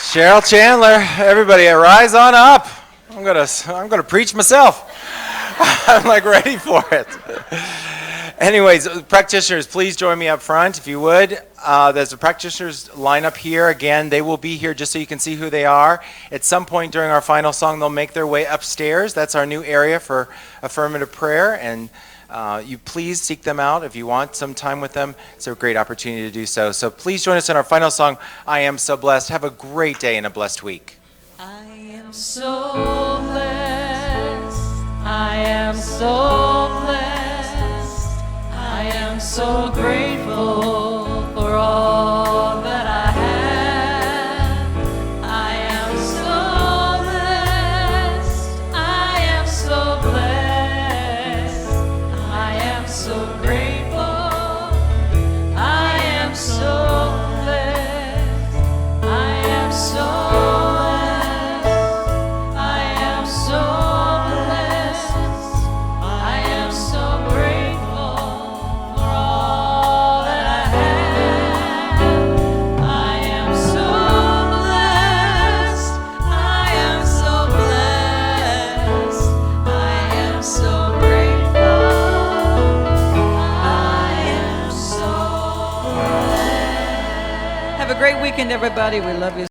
Cheryl Chandler, everybody, rise on up. I'm gonna preach myself. I'm like ready for it. Anyways, practitioners, please join me up front if you would. There's the practitioners line up here. Again, they will be here just so you can see who they are. At some point during our final song, they'll make their way upstairs. That's our new area for affirmative prayer, and you please seek them out if you want some time with them. It's a great opportunity to do so. So please join us in our final song, I Am So Blessed. Have a great day and a blessed week. I am so blessed. I am so blessed. I am so grateful for all that I have. I am so blessed. I am so blessed. I am so grateful. I am so blessed. I am so blessed. I am so blessed. I am so grateful for all that I have. I am so blessed. I am so blessed. I am so grateful. I am so blessed. Have a great weekend, everybody. We love you.